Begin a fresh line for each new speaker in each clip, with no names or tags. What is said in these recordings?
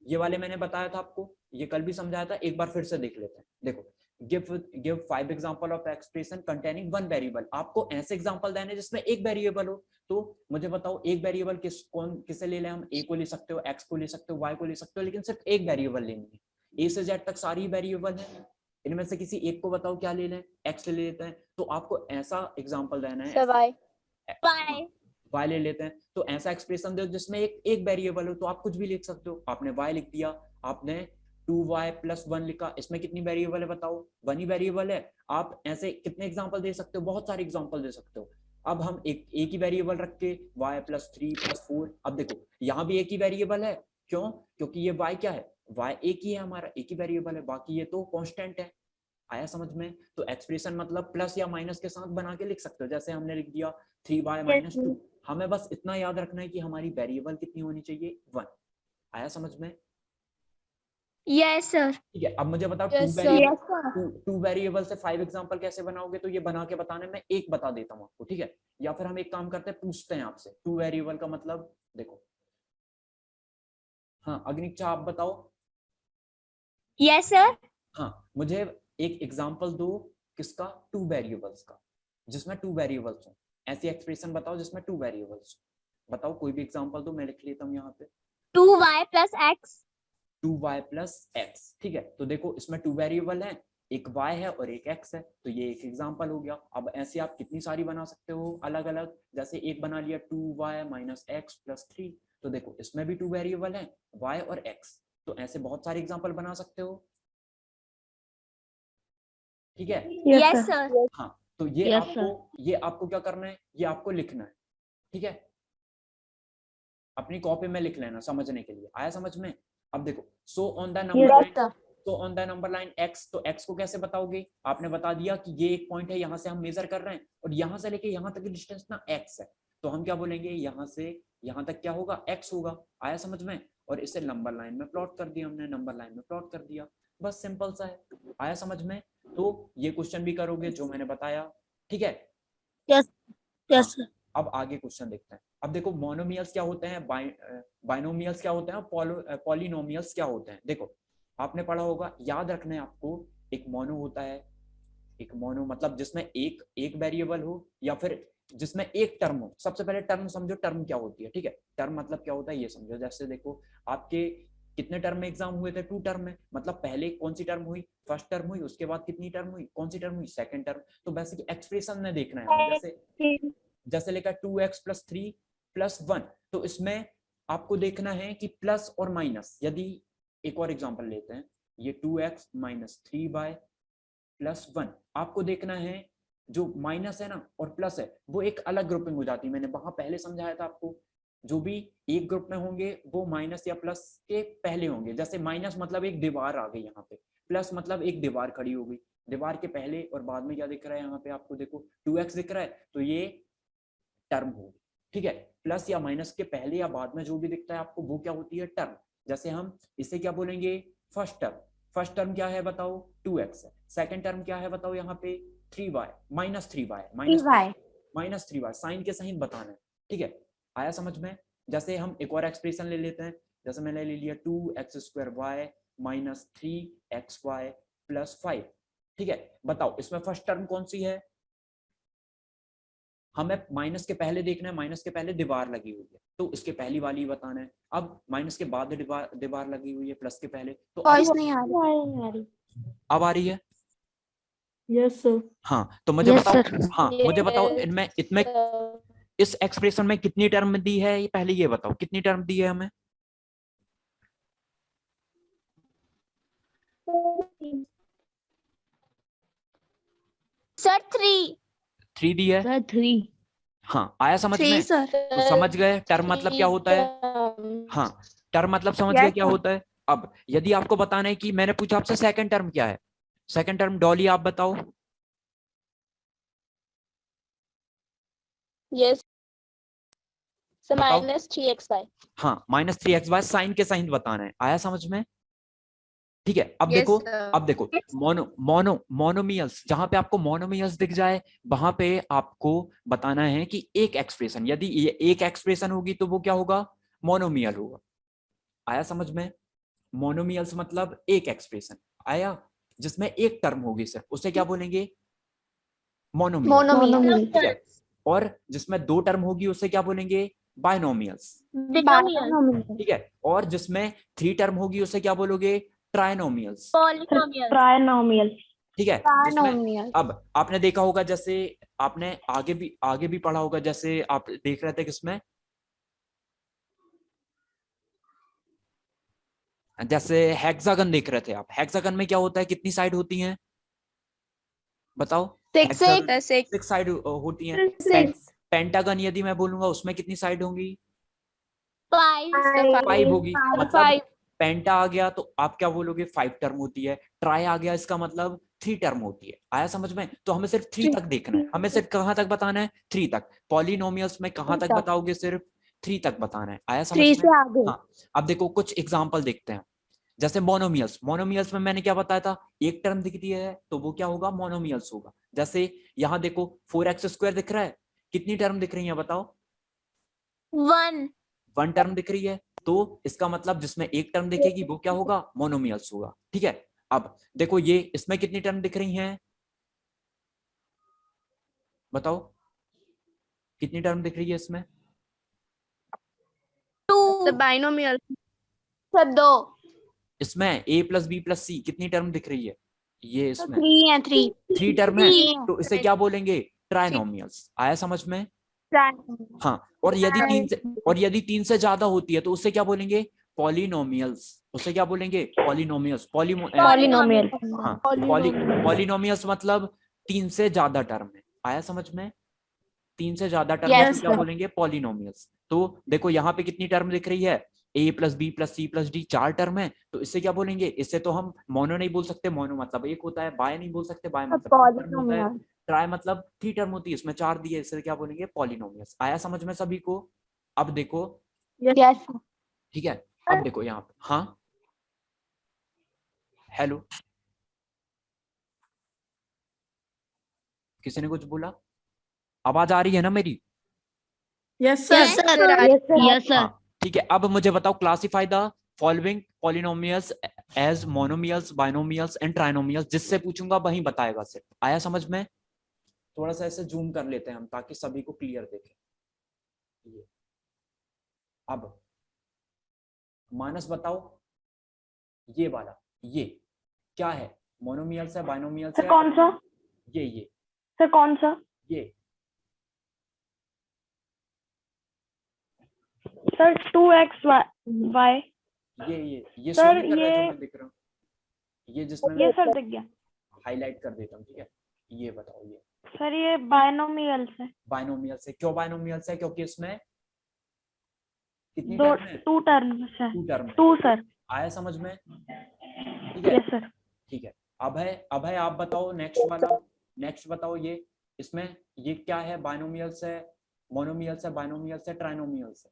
ये वाले मैंने बताया था आपको, ये कल भी समझाया था, एक बार फिर से देख लेते हैं। देखो, give 5 example of expression containing 1 variable. आपको ऐसे एग्जांपल देने जिसमें एक वेरिएबल हो। तो मुझे बताओ एक वेरिएबल किसे ले लें हम? ए को ले सकते हो, एक्स को ले सकते हो, वाई को ले सकते हो, लेकिन सिर्फ एक वेरिएबल लेनी है। ए से जेड तक सारी वेरिएबल है, इनमें से किसी एक को बताओ क्या ले लें? एक्स ले लेते हैं। तो आपको ऐसा एग्जांपल देना है, वाई ले लेते हैं। तो ऐसा एक्सप्रेशन दो जिसमें एक वेरिएबल हो, तो आप कुछ भी लिख सकते हो। आपने वाई लिख दिया, आपने 2y + 1 लिखा, इसमें कितनी वेरिएबल है बताओ? 1 ही वेरिएबल है। आप ऐसे कितने एग्जांपल दे सकते हो? बहुत सारे एग्जांपल दे सकते हो। अब हम एक ही वेरिएबल रख के y + 3 + 4, अब देखो यहाँ भी एक ही वेरिएबल है। क्यों? क्योंकि ये y क्या है? y एक ही है, हमारा एक ही वेरिएबल है, बाकी ये तो कांस्टेंट है। आया समझ में? तो एक्सप्रेशन मतलब प्लस या माइनस के साथ बना के लिख सकते हो। जैसे हमने लिख दिया 3y - 2। हमें बस इतना याद रखना है कि हमारी वेरिएबल कितनी होनी चाहिए? 1। आया समझ में?
Yes sir.
ठीक है, अब मुझे बताओ टू वेरिएबल से 5 एग्जांपल कैसे बनाओगे? तो ये बना के बताने में एक बता देता हूँ आपको, ठीक है? या फिर हम एक काम करते हैं, पूछते हैं आपसे 2 वेरिएबल का मतलब। देखो, हाँ अग्निक्षा आप बताओ।
Yes sir.
हाँ, मुझे एक एग्जांपल दो। किसका? 2 वेरिएबल्स का, जिसमें 2 वेरिएबल्स हो। ऐसी एक्सप्रेशन बताओ जिसमें 2 वेरिएबल्स हो। बताओ कोई भी एग्जांपल दो, मैं लिख लेता हूँ यहाँ पे।
2y + x।
2y + x, ठीक है? तो देखो इसमें 2 वेरिएबल है, एक y है और एक x है, तो ये एक एग्जांपल हो गया। अब ऐसे आप कितनी सारी बना सकते हो अलग अलग। जैसे एक बना लिया 2y - x + 3, तो देखो इसमें भी 2 वेरिएबल है, y और x। तो ऐसे बहुत सारे एग्जांपल बना सकते हो, ठीक है?
Yes sir.
हाँ, तो ये आपको क्या करना है? ये आपको लिखना है, ठीक है? अपनी कॉपी में लिख लेना समझने के लिए। आया समझ में? अब देखो, so on the number line x, तो x को कैसे बताओगे? आपने बता दिया कि ये एक पॉइंट है, यहाँ से हम मेजर कर रहे हैं, और यहाँ से लेके यहाँ तक की डिस्टेंस ना x है। तो हम क्या बोलेंगे? यहाँ से यहाँ तक क्या होगा? x होगा। आया समझ में? और इसे नंबर लाइन में प्लॉट कर दिया हमने, नंबर लाइन में प्लॉट कर दिया, बस सिंपल सा है। आया समझ में? तो ये क्वेश्चन भी करोगे जो मैंने बताया, ठीक है?
यस
हाँ,
सर।
अब आगे क्वेश्चन देखते हैं। अब देखो, मोनोमियल्स क्या होते हैं, बाइनोमियल्स क्या होते हैं, पॉलिनोमियल्स क्या होते हैं। देखो आपने पढ़ा होगा, याद रखना है आपको। एक मोनो होता है, एक मोनो मतलब जिसमें एक वेरिएबल हो, या फिर जिसमें एक टर्म हो। सबसे पहले टर्म समझो, टर्म क्या होती है, ठीक है? टर्म मतलब क्या होता है ये समझो। जैसे देखो, आपके कितने टर्म में एग्जाम हुए थे? 2 टर्म में। मतलब पहले कौन सी टर्म हुई? फर्स्ट टर्म हुई। उसके बाद कितनी टर्म हुई? कौन सी टर्म हुई? Second term. तो बेसिक एक्सप्रेशन में देखना है हमें। जैसे लिखा 2x + 3 + 1, तो इसमें आपको देखना है कि प्लस और माइनस। यदि एक और एग्जांपल लेते हैं, ये 2x - 3y + 1, आपको देखना है जो माइनस है ना और प्लस है, वो एक अलग ग्रुपिंग हो जाती है। मैंने वहां पहले समझाया था आपको, जो भी एक ग्रुप में होंगे वो माइनस या प्लस के पहले होंगे। जैसे माइनस मतलब एक दीवार आ गई यहाँ पे, प्लस मतलब एक दीवार खड़ी हो गई। दीवार के पहले और बाद में क्या दिख रहा है यहाँ पे आपको? देखो 2x दिख रहा है, तो ये टर्म होगी, ठीक है? प्लस या माइनस के पहले या बाद में जो भी दिखता है आपको, वो क्या होती है? टर्म। जैसे हम इसे क्या बोलेंगे? First term. फर्स्ट टर्म क्या है बताओ? 2x है। सेकंड टर्म क्या है बताओ? यहाँ पे 3y -3y -3y, साइन के साइन बताना है, ठीक है? आया समझ में? जैसे हम एक और एक्सप्रेशन ले लेते हैं। जैसे मैंने ले लिया 2x² y - 3xy + 5, ठीक है? बताओ इसमें फर्स्ट टर्म कौन सी है? हमें माइनस के पहले देखना है, माइनस के पहले दीवार लगी हुई है, तो इसके पहली वाली बताना है। अब माइनस के बाद दीवार लगी हुई है प्लस के पहले, तो
वॉइस नहीं आ रही।
अब आ रही है।
Yes sir.
हाँ, तो मुझे बताओ, हाँ मुझे बताओ, इनमें इस एक्सप्रेशन में कितनी टर्म दी है? ये पहले ये बताओ कितनी टर्म दी है हमें?
सर 3।
3 दी है।
सर 3।
हाँ, आया समझ में?
3 सर।
तो समझ गए टर्म मतलब क्या होता है? हाँ, टर्म मतलब समझ गए क्या होता है? अब यदि आपको बताना है कि मैंने पूछा आपसे सेकंड टर्म क्या है, सेकंड टर्म डॉली आप बताओ।
Yes sir.
बताओ।
-3xy।
हाँ, -3xy, साइन के साइन बताना है। आया समझ में? ठीक है। अब
Yes,
देखो,
sir.
अब देखो, मोनोमियल्स, जहां पे आपको मोनोमियल्स दिख जाए वहां पे आपको बताना है कि एक एक्सप्रेशन, यदि ये एक एक्सप्रेशन होगी तो वो क्या होगा? मोनोमियल होगा। आया समझ में? मोनोमियल्स मतलब एक एक्सप्रेशन आया जिसमें एक टर्म होगी सिर्फ, उसे क्या बोलेंगे? मोनोमियल।
मोनोमियल
ठीक है। और जिसमें दो टर्म होगी उसे क्या बोलेंगे? बाइनोमियल्स।
बाइनोमियल
ठीक है। और जिसमें थ्री टर्म होगी उसे क्या बोलोगे? ट्राइनोमियल्स।
पॉलिनोमियल
ट्राइनोमियल
ठीक है। जिसमें
बाइनोमियल
अब आपने देखा होगा, जैसे आपने आगे भी पढ़ा होगा, जैसे आप देख रहे थे किसमें, जैसे हेक्सागन देख रहे थे आप। हेक्सागन में क्या होता है, कितनी साइड होती हैं बताओ? हेक्सागन 6 साइड होती हैं।
6
पेंटागन यदि मैं बोलूंगा उसमें कितनी साइड होंगी?
5
5 होगी। मतलब पेंटा आ गया तो आप क्या बोलोगे? 5 टर्म होती है। ट्राई आ गया इसका मतलब 3 टर्म होती है। आया समझ में? तो हमें सिर्फ 3 तक देखना है, हमें सिर्फ कहां तक बताना है? 3 तक। पॉलिनोमियल्स में कहां तक बताओगे? सिर्फ 3 तक बताना है। आया समझ में? हाँ। अब देखो कुछ एग्जाम्पल देखते हैं। जैसे मोनोमियल्स, मोनोमियल्स में मैंने क्या बताया था? एक टर्म दिखती है तो वो क्या होगा? मोनोमियल्स होगा। जैसे यहाँ देखो 4x² दिख रहा है, कितनी टर्म दिख रही है बताओ? 1 टर्म दिख रही है, तो इसका मतलब जिसमें एक टर्म दिखेगी वो क्या होगा? मोनोमियल्स होगा। ठीक है। अब देखो ये इसमें कितनी टर्म दिख रही हैं बताओ? कितनी टर्म दिख रही है इसमें?
2
बाइनोमियल
2
इसमें a प्लस बी प्लस सी कितनी टर्म दिख रही है? ये इसमें
3 है 3
3 टर्म है, तो इसे क्या बोलेंगे? ट्राइनोमियल्स। आया समझ में? हाँ। और यदि 3 से ज्यादा होती है तो उससे क्या बोलेंगे? पॉलिनोमियल्स। उसे क्या बोलेंगे? पॉलिनोमियल्स।
पॉलिनोमियल
हाँ। पॉलिनोमियल्स मतलब 3 से ज्यादा टर्म है। आया समझ में? 3 से ज्यादा टर्म है तो क्या बोलेंगे? पॉलिनोमियल्स। तो देखो यहाँ पे कितनी टर्म दिख रही है? a plus B plus C plus D 4 term है, तो इससे क्या बोलेंगे? इससे तो हम मोनो नहीं बोल सकते, मोनो मतलब एक होता है। बाय नहीं बोल सकते, बाय मतलब 2 टर्म होता है। ट्राई मतलब 3 टर्म होती है, इसमें 4 दिए, इससे क्या बोलेंगे? पॉलिनोमियल्स। आया समझ में सभी को? अब देखो,
यस
ठीक है, अब देखो यहाँ पे। हाँ, हेलो, किसी ने कुछ बोला? आवाज आ रही है ना मेरी?
यस
यस सर
हाँ, ठीक है। अब मुझे बताओ, classify the following polynomials as monomials, binomials and trinomials. जिससे पूछूंगा वही बताएगा सिर्फ। आया समझ में? थोड़ा सा ऐसे जूम कर लेते हैं हम ताकि सभी को क्लियर देखें। ये अब मानस बताओ, ये वाला ये क्या है? मोनोमियल्स है, बाइनोमियल्स
सर
है?
कौन सा
ये
सर कौन सा
ये
सर 2x y
ये शो
सर
नहीं कर रहा है जो
ये
मैं दिख रहा हूँ? ये जिसमें
ये
मैं
सर दिख गया
हाईलाइट कर देता हूँ। ठीक है, ये बताओ, ये
सर ये बायनोमियल है
बाइनोमियल्स है। क्यों बाइनोमियल्स है? क्योंकि इसमें कितनी
दो
टर्म है?
2 टर्म्स है
2 टर्म है।
2 सर
आया समझ में? ठीक है,
यस सर
ठीक है। अब है आप बताओ नेक्स्ट वाला। नेक्स्ट बताओ, ये इसमें ये क्या है? बाइनोमियल्स है, मोनोमियल्स है, बाइनोमियल्स है, ट्राइनोमियल्स है?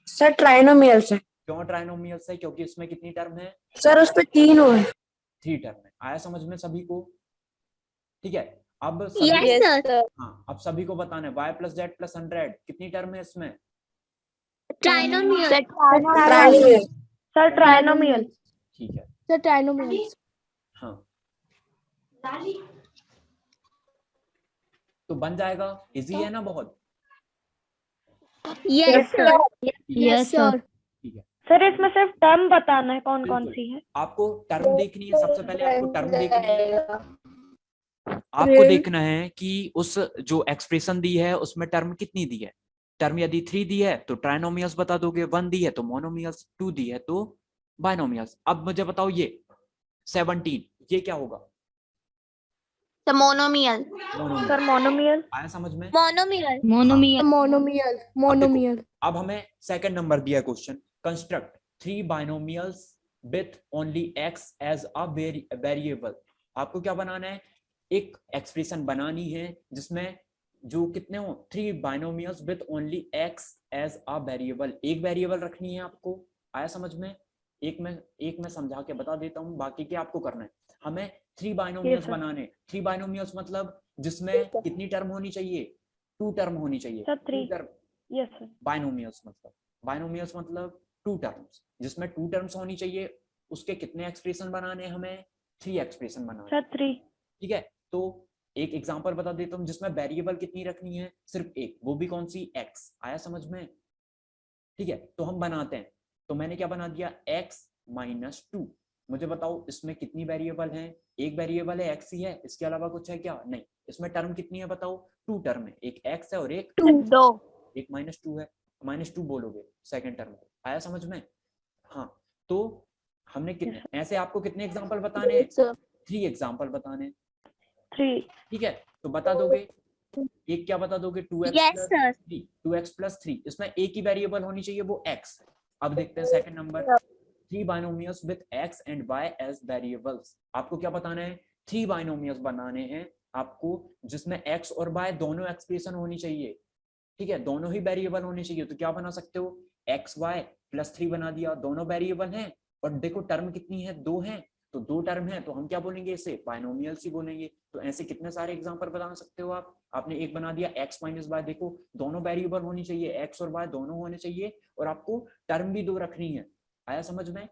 सर ट्राइनोमियल्स है
क्यों ट्राइनोमियल्स है? क्योंकि इसमें कितनी टर्म है?
सर, उस पे 3 हुए
3 टर्म है। आया समझ में सभी को? ठीक है। अब सभी
यस सर
हाँ, अब सभी को बताना है y प्लस जेड प्लस 100 कितनी टर्म है इसमें?
ट्राइनोमियल
ट्राइनोमियल
सर ट्राइनोमियल
ठीक है,
सर ट्राइनोमियल
हाँ, तो बन जाएगा। इजी है ना बहुत?
यस सर
यस सर
ठीक है।
सर इसमें सिर्फ टर्म बताना है कौन कौन
बिल्कुल,
सी है
आपको टर्म देखनी है। सबसे पहले आपको टर्म देखनी है। आपको देखना है कि उस जो एक्सप्रेशन दी है उसमें टर्म कितनी दी है। टर्म यदि 3 दी है तो ट्राइनोमियल्स बता दोगे, 1 दी है तो मोनोमियल्स, 2 दी है तो बाइनोमियल्स। अब मुझे बताओ, ये 17 ये क्या होगा?
मोनोमियल
सर मोनोमियल
आया समझ में?
मोनोमियल
मोनोमियल मोनोमियल
अब हमें सेकंड नंबर दिया question, construct 3 binomials with only x as a variable. आपको क्या बनाना है? एक एक्सप्रेशन बनानी है जिसमें जो कितने हो? 3 binomials with only x as a variable. एक वेरिएबल रखनी है आपको। आया समझ में? एक मैं समझा के बता देता हूँ, बाकी क्या आपको करना है। हमें 3 बाइनोमियल्स बनाने। 3 बाइनोमियल्स मतलब जिसमें कितनी टर्म होनी चाहिए? 2 टर्म होनी चाहिए।
Sir 3
2 term
yes sir
binomials मतलब टू टर्म्स, जिसमें टू टर्म्स होनी चाहिए, उसके कितने एक्सप्रेशन बनाने हैं हमें? 3 एक्सप्रेशन बनाने।
सर 3।
ठीक है, तो एक एग्जांपल बता देता हूँ जिसमें वेरिएबल कितनी रखनी है? सिर्फ एक, वो भी कौन सी? x। आया समझ में? ठीक है, तो हम बनाते हैं। तो मैंने क्या बना दिया? x minus 2। मुझे बताओ इसमें कितनी वेरिएबल हैं? एक वेरिएबल है x ही है, इसके अलावा कुछ है क्या? नहीं। इसमें टर्म कितनी है बताओ? 2 टर्म है, एक x है और एक
2।
एक -2 है। -2 बोलोगे सेकंड टर्म को। आया समझ में? हाँ, तो हमने कितने, ऐसे आपको कितने एग्जांपल बताने हैं? 3 एग्जांपल बताने हैं।
3।
ठीक है, तो बता दोगे एक क्या बता दोगे? 2x
Yes,
plus
sir.
3। 2x plus 3, इसमें एक ही वेरिएबल होनी चाहिए, वो x। अब देखते हैं second number, 3 binomials with x and y as variables. आपको क्या बताना है? 3 बाइनोमियल्स बनाने हैं आपको, जिसमें x और y दोनों एक्सप्रेशन होनी चाहिए। ठीक है, दोनों ही वेरिएबल होने चाहिए। तो क्या बना सकते हो? एक्स वाई प्लस 3 बना दिया, दोनों वेरिएबल हैं और देखो टर्म कितनी है? 2 हैं, तो 2 टर्म है, तो हम क्या बोलेंगे? इसे बाइनोमियल्स ही बोलेंगे। तो ऐसे कितने सारे एग्जांपल बता सकते हो आप। आपने एक बना दिया x माइनस वाई, देखो दोनों वेरिएबल होनी चाहिए, x और y दोनों होने चाहिए, और आपको टर्म भी 2 रखनी है। आया समझ में?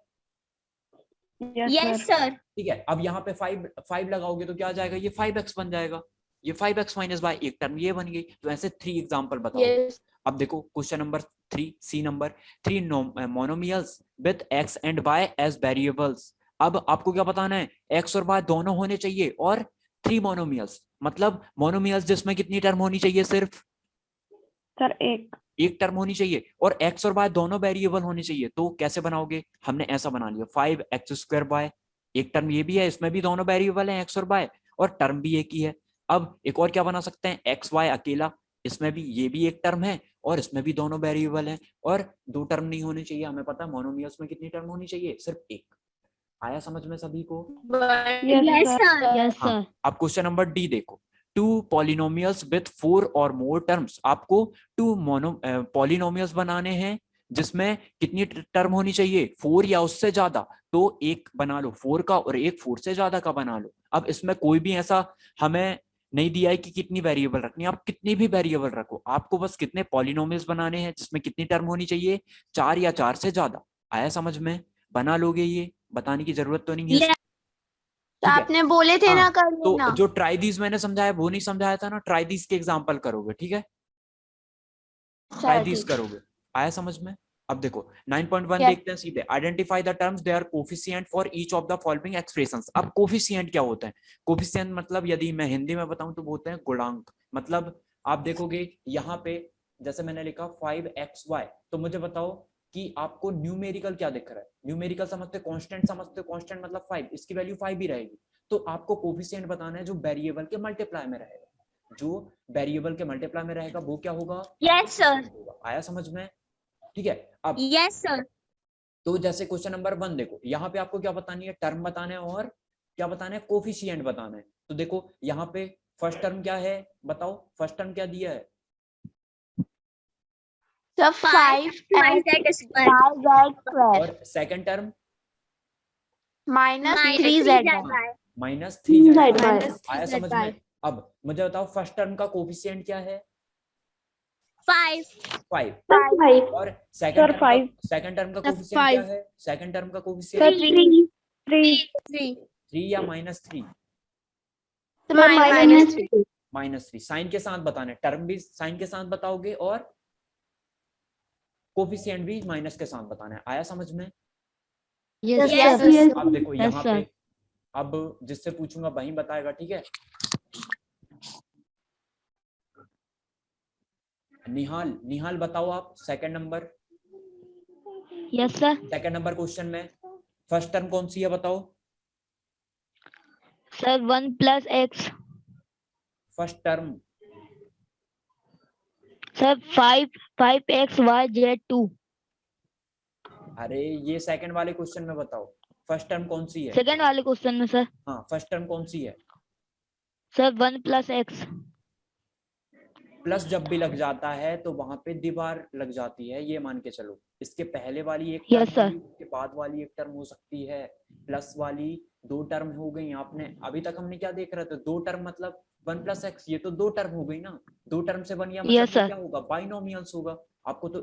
Yes, sir.
ठीक है, अब यहाँ पे 5 लगाओगे तो क्या आ जाएगा? ये 5x बन जाएगा, ये 5x माइनस वाई, एक टर्म ये बन गई। तो ऐसे 3 एग्जांपल बताओ।
Yes.
अब देखो question number 3, C number, 3 monomials with x and y as variables. अब आपको क्या बताना है? x और y दोनों होने चाहिए और 3 मोनोमियल्स, मतलब मोनोमियल्स जिसमें कितनी टर्म होनी चाहिए? सिर्फ
सर
एक टर्म होनी चाहिए, और x और y दोनों वेरिएबल होने चाहिए। तो कैसे बनाओगे? हमने ऐसा बना लिया, 5x² y, एक टर्म ये भी है, इसमें भी दोनों वेरिएबल हैं x और y, और टर्म भी एक ही है। अब एक और क्या बना सकते हैं? x y अकेला, इसमें भी ये भी एक टर्म है और इसमें भी दोनों वेरिएबल हैं, और 2 टर्म नहीं होने चाहिए। हमें पता है मोनोमियल्स में कितनी टर्म होनी चाहिए? सिर्फ एक। आया समझ में सभी को?
Yes, sir.
Yes,
हाँ, अब क्वेश्चन नंबर डी देखो, 2 पॉलिनोमियल्स विथ 4 और मोर टर्म्स। आपको 2 पॉलिनोमियल्स बनाने हैं जिसमें कितनी टर्म होनी चाहिए? 4 या उससे ज्यादा। तो एक बना लो 4 का और एक 4 से ज्यादा का बना लो। अब इसमें कोई भी ऐसा हमें नहीं दिया है कि कितनी वेरिएबल रखनी है, आप कितनी भी वेरिएबल रखो, आपको बस कितने पॉलिनोमियल्स बनाने हैं जिसमें कितनी टर्म होनी चाहिए? 4 या 4 से ज्यादा। आया समझ में? बना लोगे, ये बताने की जरूरत तो नहीं है।
Yes.
ठीक है,
आपने बोले थे ना
हाँ,
कर
तो
लेना।
जो ट्राई दीज मैंने समझाया वो नहीं समझाया था ना, ट्राई दीज के एग्जांपल करोगे। ठीक है, ट्राई दीज करोगे। आया समझ में? अब देखो 9.1
Yes.
देखते हैं सीधे, identify the terms their coefficient for each of the following expressions. अब कोफिशिएंट क्या होता है? कोफिशिएंट मतलब, यदि मैं हिंदी में बताऊं तो बोलते हैं गुणांक। मतलब आप देखोगे यहाँ पे जैसे मैंने लिखा 5xy, तो मुझे बताओ कि आपको न्यूमेरिकल क्या दिख रहा है? न्यूमेरिकल समझते, कांस्टेंट समझते, कांस्टेंट मतलब 5, इसकी वैल्यू 5 ही रहेगी। तो आपको कोफिशिएंट बताना है जो वेरिएबल के मल्टीप्लाई में रहेगा। जो वेरिएबल के मल्टीप्लाई में रहेगा वो क्या होगा?
Yes, sir.
आया समझ में? ठीक है, अब
Yes, sir.
तो जैसे क्वेश्चन नंबर 1 देखो, यहाँ पे आपको क्या बतानी है? टर्म बताना है और क्या बताना है? कोफिशिएंट बताना है। तो देखो यहाँ पे फर्स्ट टर्म क्या है बताओ? फर्स्ट टर्म क्या दिया है?
So 5x square
और second term
minus 3z
-3z। आया समझ में? अब मुझे बताओ फर्स्ट टर्म का कोफिशिएंट क्या है? 5। और सेकंड टर्म का कोफिशिएंट क्या है? सेकंड टर्म का कोफिशिएंट 3 या -3? -3। साइन के साथ बताना है, टर्म भी साइन के साथ बताओगे और कोफिशिएंट भी माइनस के साथ बताना है। आया समझ में? अब देखो यहाँ पे, अब जिससे पूछूंगा वही बताएगा। ठीक है, निहाल बताओ आप second number.
Yes sir.
Second number question में फर्स्ट टर्म कौन सी है बताओ?
Sir 1 + x।
First term
sir 5x y z 2।
अरे ये सेकंड वाले क्वेश्चन में बताओ फर्स्ट टर्म कौन सी है?
सेकंड वाले क्वेश्चन में सर।
हाँ, फर्स्ट टर्म कौन सी है?
Sir 1 + x।
प्लस जब भी लग जाता है तो वहां पे दीवार लग जाती है, ये मान के चलो। इसके पहले वाली एक टर्म
Yes, sir.
होगी, उसके बाद वाली एक टर्म हो सकती है, प्लस वाली 2 टर्म हो गई। आपने अभी तक हमने क्या देख रहे थे? 2 टर्म मतलब 1 + x, ये तो 2 टर्म हो गई ना। 2 टर्म से बन गया मतलब
Yes, sir.
क्या होगा? बाइनोमियल्स होगा। आपको तो